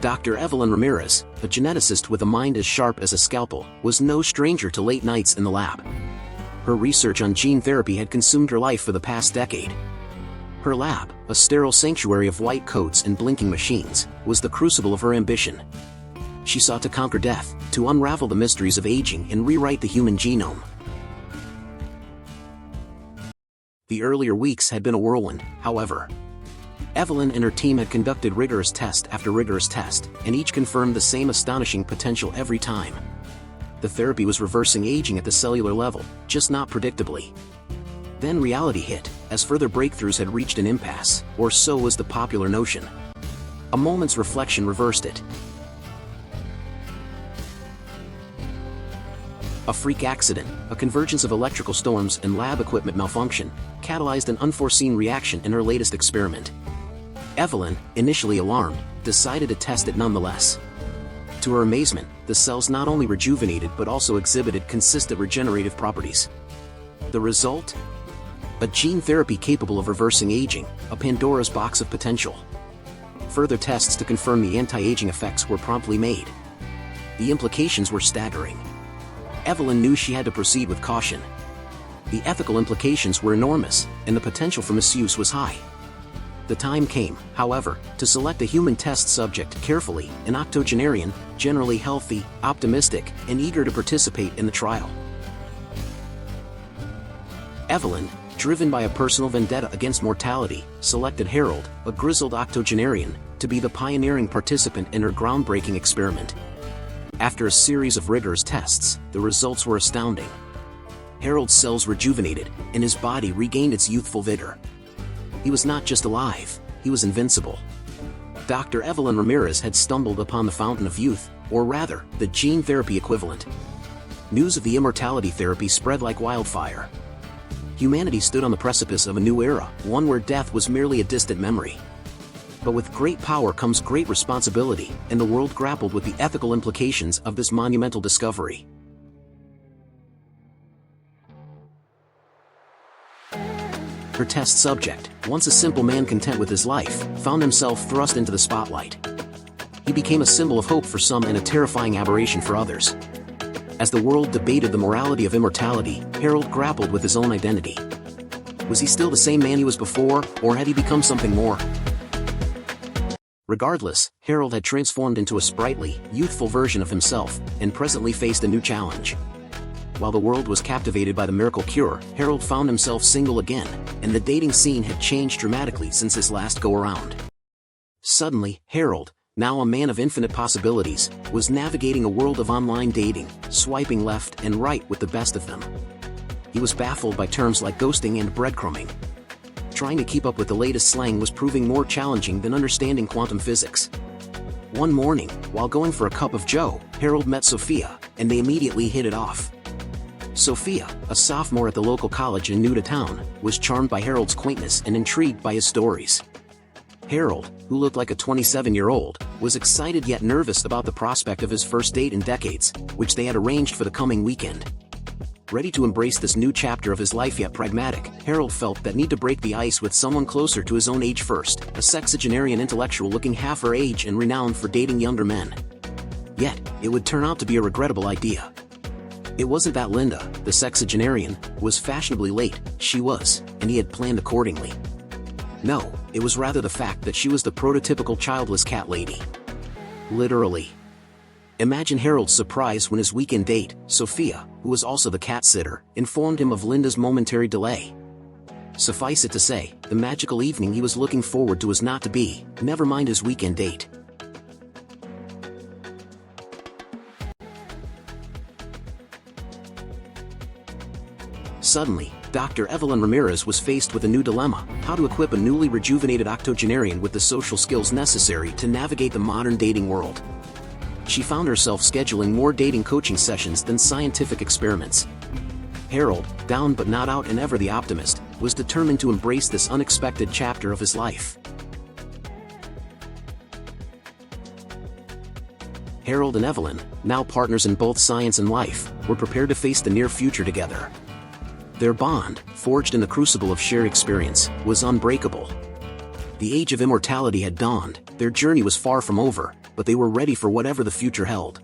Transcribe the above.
Dr. Evelyn Ramirez, a geneticist with a mind as sharp as a scalpel, was no stranger to late nights in the lab. Her research on gene therapy had consumed her life for the past decade. Her lab, a sterile sanctuary of white coats and blinking machines, was the crucible of her ambition. She sought to conquer death, to unravel the mysteries of aging and rewrite the human genome. The earlier weeks had been a whirlwind, however. Evelyn and her team had conducted rigorous test after rigorous test, and each confirmed the same astonishing potential every time. The therapy was reversing aging at the cellular level, just not predictably. Then reality hit, as further breakthroughs had reached an impasse, or so was the popular notion. A moment's reflection reversed it. A freak accident, a convergence of electrical storms and lab equipment malfunction, catalyzed an unforeseen reaction in her latest experiment. Evelyn, initially alarmed, decided to test it nonetheless. To her amazement, the cells not only rejuvenated but also exhibited consistent regenerative properties. The result? A gene therapy capable of reversing aging, a Pandora's box of potential. Further tests to confirm the anti-aging effects were promptly made. The implications were staggering. Evelyn knew she had to proceed with caution. The ethical implications were enormous, and the potential for misuse was high. The time came, however, to select a human test subject carefully, an octogenarian, generally healthy, optimistic, and eager to participate in the trial. Evelyn, driven by a personal vendetta against mortality, selected Harold, a grizzled octogenarian, to be the pioneering participant in her groundbreaking experiment. After a series of rigorous tests, the results were astounding. Harold's cells rejuvenated, and his body regained its youthful vigor. He was not just alive, he was invincible. Dr. Evelyn Ramirez had stumbled upon the fountain of youth, or rather, the gene therapy equivalent. News of the immortality therapy spread like wildfire. Humanity stood on the precipice of a new era, one where death was merely a distant memory. But with great power comes great responsibility, and the world grappled with the ethical implications of this monumental discovery. Her test subject, once a simple man content with his life, found himself thrust into the spotlight. He became a symbol of hope for some and a terrifying aberration for others. As the world debated the morality of immortality, Harold grappled with his own identity. Was he still the same man he was before, or had he become something more? Regardless, Harold had transformed into a sprightly, youthful version of himself, and presently faced a new challenge. While the world was captivated by the miracle cure, Harold found himself single again, and the dating scene had changed dramatically since his last go-around. Suddenly, Harold, now a man of infinite possibilities, was navigating a world of online dating, swiping left and right with the best of them. He was baffled by terms like ghosting and breadcrumbing. Trying to keep up with the latest slang was proving more challenging than understanding quantum physics. One morning, while going for a cup of joe, Harold met Sophia, and they immediately hit it off. Sophia, a sophomore at the local college and new to town, was charmed by Harold's quaintness and intrigued by his stories. Harold, who looked like a 27-year-old, was excited yet nervous about the prospect of his first date in decades, which they had arranged for the coming weekend. Ready to embrace this new chapter of his life yet pragmatic, Harold felt that need to break the ice with someone closer to his own age first, a sexagenarian intellectual looking half her age and renowned for dating younger men. Yet, it would turn out to be a regrettable idea. It wasn't that Linda, the sexagenarian, was fashionably late, she was, and he had planned accordingly. No, it was rather the fact that she was the prototypical childless cat lady. Literally. Imagine Harold's surprise when his weekend date, Sophia, who was also the cat sitter, informed him of Linda's momentary delay. Suffice it to say, the magical evening he was looking forward to was not to be, never mind his weekend date. Suddenly, Dr. Evelyn Ramirez was faced with a new dilemma: how to equip a newly rejuvenated octogenarian with the social skills necessary to navigate the modern dating world. She found herself scheduling more dating coaching sessions than scientific experiments. Harold, down but not out and ever the optimist, was determined to embrace this unexpected chapter of his life. Harold and Evelyn, now partners in both science and life, were prepared to face the near future together. Their bond, forged in the crucible of shared experience, was unbreakable. The age of immortality had dawned, their journey was far from over, but they were ready for whatever the future held.